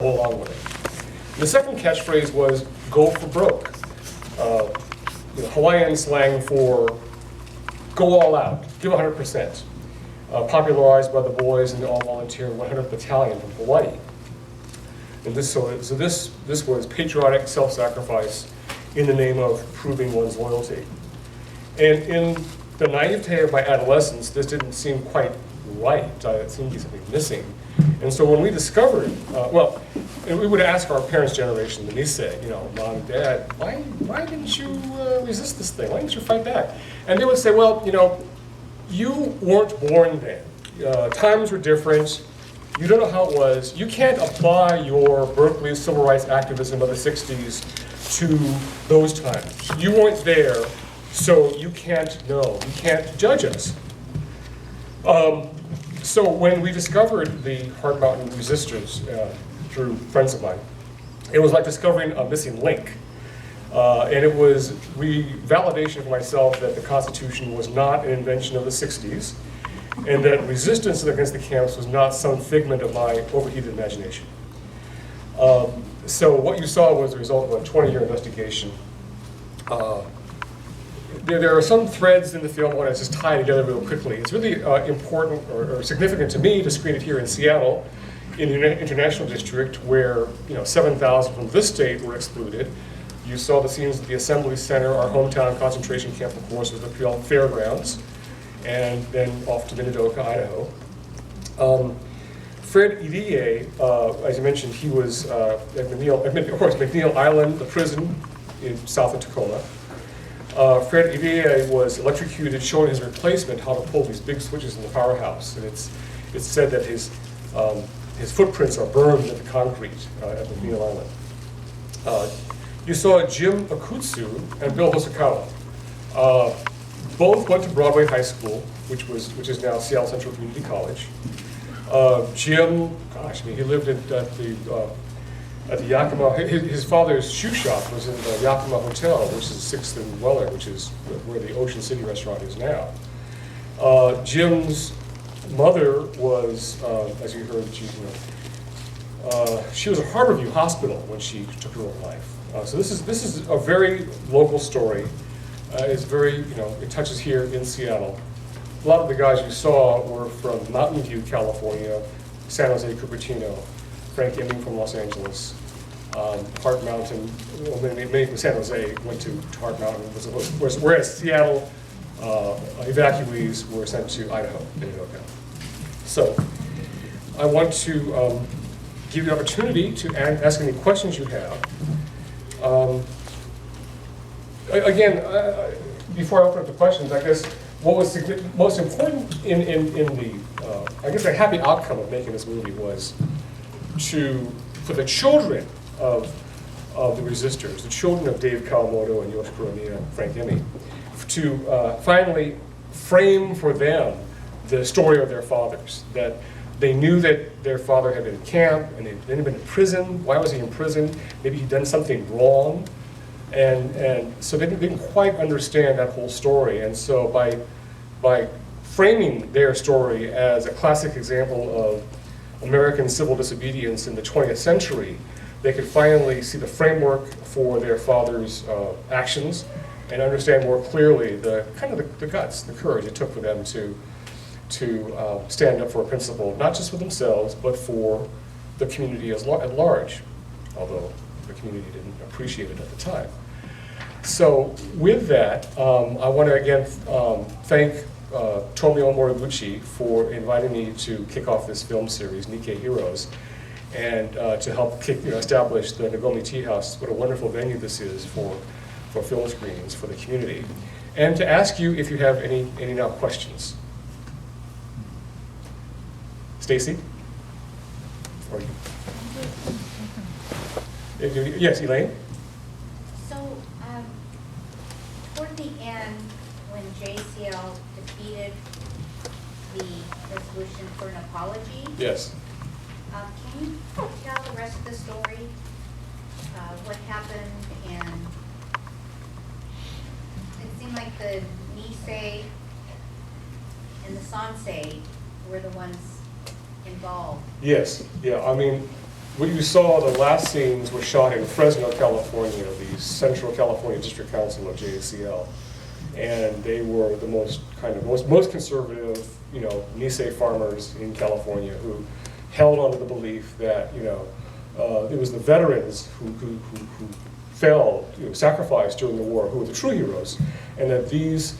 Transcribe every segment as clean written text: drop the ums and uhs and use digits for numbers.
go along with it. The second catchphrase was "Go for broke," Hawaiian slang for "go all out, give 100%," popularized by the boys in the all-volunteer 100th Battalion from Hawaii. And this was patriotic self-sacrifice in the name of proving one's loyalty. And in the naivete of my adolescence, this didn't seem quite right. It seemed to be something missing. And so when we discovered, and we would ask our parents' generation, the Nisei, Mom and Dad, why didn't you resist this thing? Why didn't you fight back? And they would say, well, you weren't born then. Times were different. You don't know how it was. You can't apply your Berkeley civil rights activism of the 60s to those times. You weren't there, so you can't know. You can't judge us. So when we discovered the Heart Mountain resistors through friends of mine, it was like discovering a missing link. And it was validation for myself that the Constitution was not an invention of the 60s, and that resistance against the camps was not some figment of my overheated imagination. So what you saw was the result of a 20-year investigation. There are some threads in the film I want to just tie together real quickly. It's really important or significant to me to screen it here in Seattle, in the International District, where 7,000 from this state were excluded. You saw the scenes at the Assembly Center, our hometown concentration camp, of course, was the Puyallup Fairgrounds, and then off to Minidoka, Idaho. Fred Irie, as you mentioned, he was at McNeil Island, the prison in south of Tacoma. Fred Irie was electrocuted, showing his replacement how to pull these big switches in the powerhouse. And it's said that his footprints are burned into the concrete at McNeil Island. You saw Jim Akutsu and Bill Hosokawa. Both went to Broadway High School, which is now Seattle Central Community College. Jim, he lived at the Yakima. His father's shoe shop was in the Yakima Hotel, which is 6th and Weller, which is where the Ocean City restaurant is now. Jim's mother was, as you heard, she was at Harborview Hospital when she took her own life. So this is a very local story. It's very, it touches here in Seattle. A lot of the guys you saw were from Mountain View, California, San Jose, Cupertino, Frank Emming from Los Angeles, Heart Mountain, many from San Jose went to Heart Mountain, whereas Seattle evacuees were sent to Idaho, Minidoka. So I want to give you the opportunity to ask any questions you have. Again, before I open up the questions, I guess what was most important in the, I guess the happy outcome of making this movie was for the children of the resistors, the children of Dave Kawamoto and Yoshikuro Miya and Frank Emming, to finally frame for them the story of their fathers, that they knew that their father had been in camp and then had been in prison. Why was he in prison? Maybe he'd done something wrong. And so they didn't quite understand that whole story. And so by framing their story as a classic example of American civil disobedience in the 20th century, they could finally see the framework for their father's actions and understand more clearly the guts, the courage it took for them to stand up for a principle, not just for themselves, but for the community at large, although the community didn't appreciate it at the time. So with that, I want to again thank Tomio Moriguchi for inviting me to kick off this film series, Nikkei Heroes, and to help establish the Nagomi Tea House. What a wonderful venue this is for film screenings for the community. And to ask you if you have any now questions. Stacy? Or you? Yes, Elaine? So, toward the end, when JCL defeated the resolution for an apology, Yes. can you tell the rest of the story? What happened, and it seemed like the Nisei and the Sansei were the ones involved. Yes, yeah, I mean, what you saw, the last scenes were shot in Fresno, California, the Central California District Council of JACL. And they were the most conservative, Nisei farmers in California who held on to the belief that, it was the veterans who fell, sacrificed during the war, who were the true heroes, and that these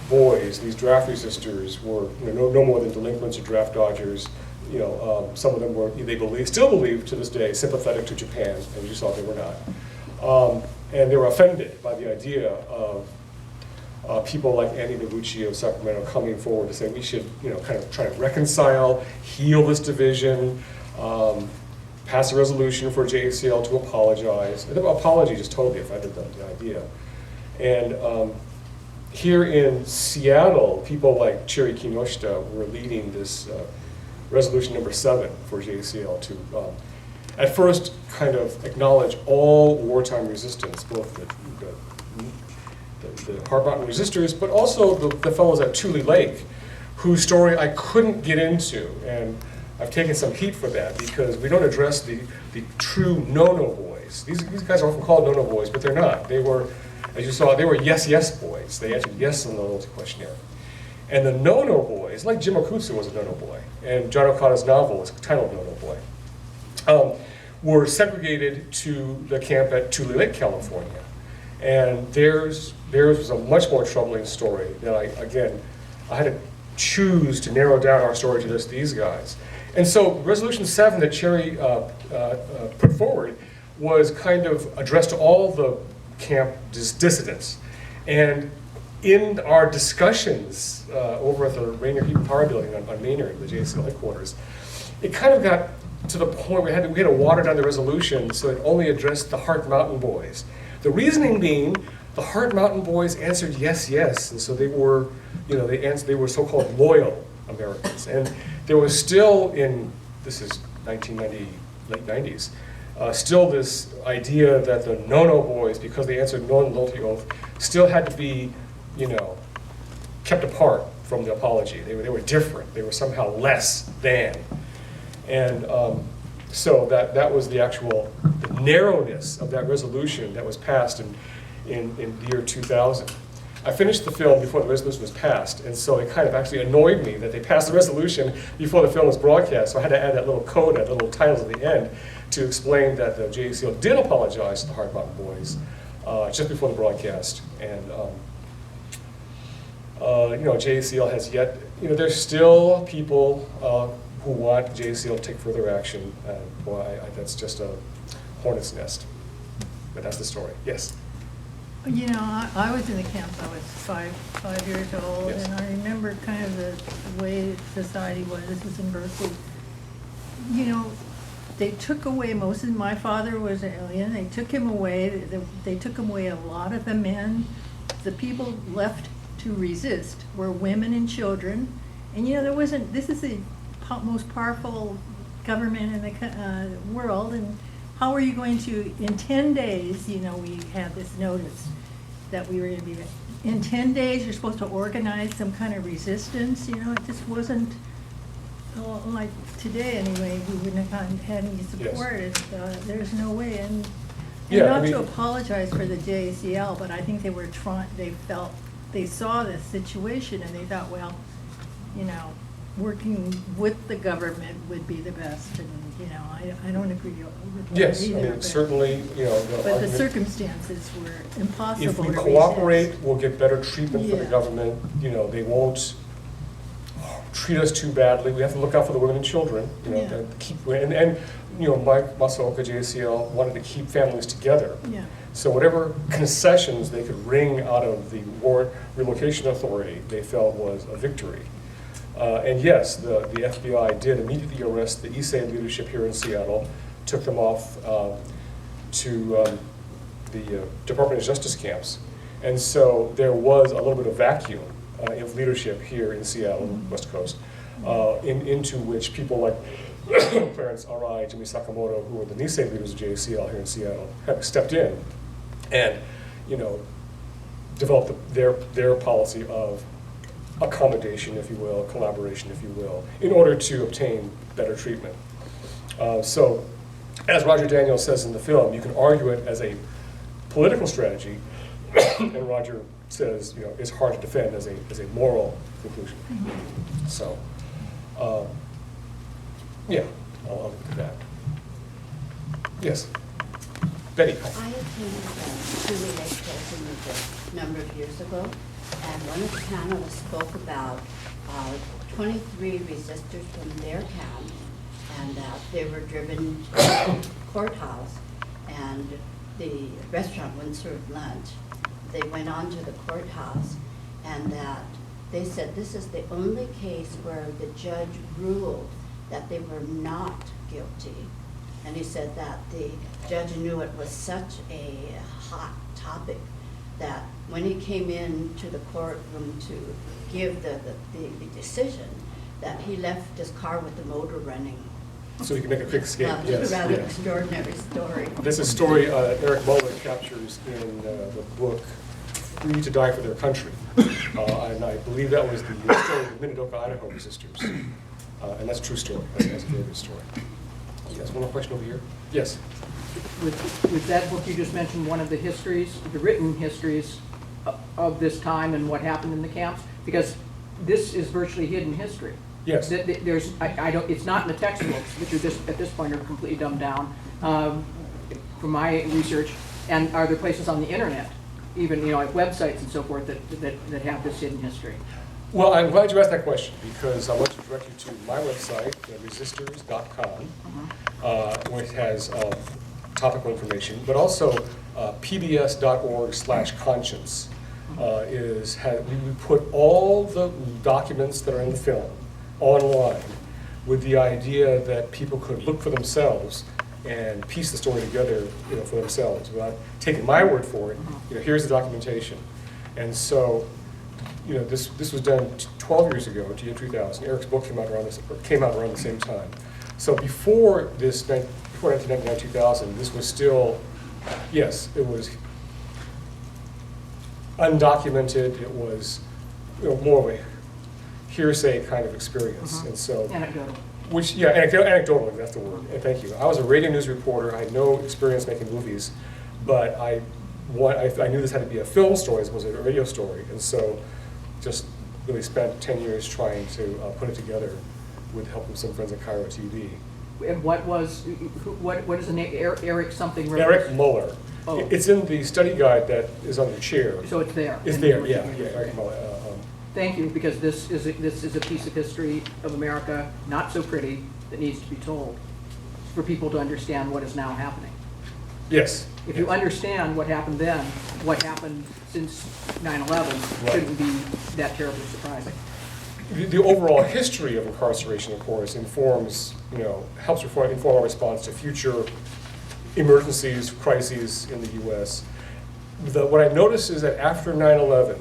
boys, these draft resistors, were no more than delinquents or draft dodgers. Some of them were, still believe to this day, sympathetic to Japan, and you saw they were not. And they were offended by the idea of people like Andy Noguchi of Sacramento coming forward to say we should, kind of try to reconcile, heal this division, pass a resolution for JACL to apologize. And the apology just totally offended them, the idea. And here in Seattle, people like Cherry Kinoshita were leading this resolution number 7 for JACL to, at first, kind of acknowledge all wartime resistance, both the Heart Mountain resistors, but also the fellows at Tule Lake, whose story I couldn't get into. And I've taken some heat for that because we don't address the true no-no boys. These guys are often called no-no boys, but they're not. They were, as you saw, they were yes boys. They answered yes in the loyalty questionnaire. And the no-no boys, like Jim Okutsu was a no-no boy, and John Okada's novel is titled No-No Boy, were segregated to the camp at Tule Lake, California. And theirs was a much more troubling story that I had to choose to narrow down our story to just these guys. And so Resolution 7 that Cherry put forward was kind of addressed to all the camp dissidents. And in our discussions over at the Rainier Heat and Power Building on Maynard, the JACL headquarters, it kind of got to the point we had to water down the resolution so it only addressed the Heart Mountain boys. The reasoning being, the Heart Mountain boys answered yes, and so they were, they were so-called loyal Americans. And there was still this is 1990, late 90s, still this idea that the no-no boys, because they answered no in the loyalty oath, still had to be, kept apart from the apology. They were different. They were somehow less than. And so that was the actual narrowness of that resolution that was passed in the year 2000. I finished the film before the resolution was passed, and so it kind of actually annoyed me that they passed the resolution before the film was broadcast, so I had to add that little code, that little title at the end, to explain that the JACL did apologize to the Heart Mountain boys just before the broadcast. And JACL has yet, there's still people who want JACL to take further action. That's just a hornet's nest. But that's the story. Yes? I was in the camp, I was five years old, Yes. and I remember kind of the way society was. This was in Berkeley. They took away, my father was an alien, they took him away, they took him away a lot of the men. The people left to resist were women and children. And this is the most powerful government in the world, and how are you going to, in 10 days, we had this notice that we were going to be, in 10 days, you're supposed to organize some kind of resistance, it just wasn't, like today anyway, we wouldn't have had any support. Yes. There's no way, and Yeah, not to apologize for the JACL, but I think they saw this situation and they thought, well, working with the government would be the best, and I don't agree with that Yes, either. but certainly, But the circumstances were impossible. if we to cooperate, resist. we'll get better treatment for the Yeah. government. They won't treat us too badly. We have to look out for the women and children. Yeah. To keep Mike Masaoka JCL wanted to keep families together. Yeah. So whatever concessions they could wring out of the War Relocation Authority, they felt was a victory. And yes, the FBI did immediately arrest the Issei leadership here in Seattle, took them off to the Department of Justice camps. And so there was a little bit of vacuum of leadership here in Seattle, West Coast, into which people like Clarence R.I., Jimmy Sakamoto, who were the Nisei leaders of JCL here in Seattle, have stepped in and, developed their policy of accommodation, if you will, collaboration, if you will, in order to obtain better treatment. So as Roger Daniels says in the film, you can argue it as a political strategy, and Roger says, you know, it's hard to defend as a moral conclusion. So, yeah, I'll look at that. Yes, Betty. I attended a Truly Lake Symposium a number of years ago, and one of the panelists spoke about 23 resistors from their town, and that they were driven to the courthouse, and the restaurant wouldn't serve lunch. They went on to the courthouse, and that they said this is the only case where the judge ruled that they were not guilty. And he said that the judge knew it was such a hot topic that when he came into the courtroom to give the decision, that he left his car with the motor running. So you can make a quick escape, yes. Rather yes. extraordinary story. This is a story Eric Muller captures in the book Free to Die for Their Country. And I believe that was the story of the Minidoka, Idaho resistors. And that's a true story. That's a very good story. Yes, one more question over here. Yes. With that book you just mentioned, one of the histories, the written histories of this time and what happened in the camps, because this is virtually hidden history. Yes. There's, I don't, it's not in the textbooks, which are just, at this point are completely dumbed down from my research. And are there places on the internet, even, you know, like websites and so forth that have this hidden history? Well, I'm glad you asked that question, because I want to direct you to my website, resistors.com, which has topical information, but also pbs.org/conscience we put all the documents that are in the film online with the idea that people could look for themselves and piece the story together, you know, for themselves without taking my word for it. You know, here's the documentation, and so. You know, this was done 12 years ago, year 2000. Eric's book came out around the same time. So before 1999, 2000, this was still, yes, it was undocumented. It was, you know, more of a hearsay kind of experience, and so. Anecdotal. Which, yeah, anecdotally, that's the word. And thank you. I was a radio news reporter. I had no experience making movies, but I knew this had to be a film story as opposed to a radio story, and so. Just really spent 10 years trying to put it together with the help of some friends at Cairo TV. And what is the name, Eric something? Eric Muller. Oh. It's in the study guide that is on your chair. So it's there? It's there, yeah, Eric Muller. Thank you, because this is a piece of history of America, not so pretty, that needs to be told for people to understand what is now happening. Yes. If you understand what happened then, what happened since 9/11 shouldn't be that terribly surprising. The overall history of incarceration, of course, informs, you know, helps inform our response to future emergencies, crises in the U.S. What I noticed is that after 9/11,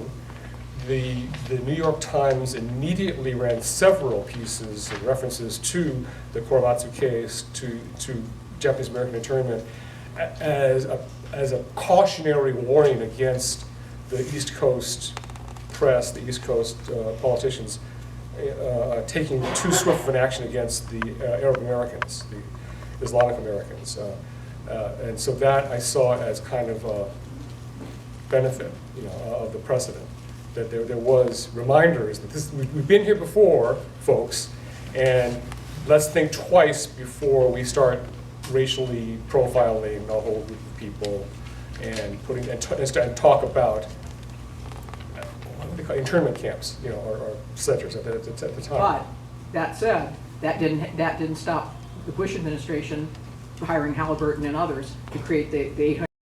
the New York Times immediately ran several pieces and references to the Korematsu case, to Japanese American internment, as a cautionary warning against the East Coast press, the East Coast politicians taking too swift of an action against the Arab Americans, the Islamic Americans. And so that I saw as kind of a benefit, you know, of the precedent. That there was reminders that we've been here before, folks, and let's think twice before we start racially profiling a whole group of people and talk about what do they call internment camps, you know, or centers at the time. But that said, that didn't stop the Bush administration hiring Halliburton and others to create the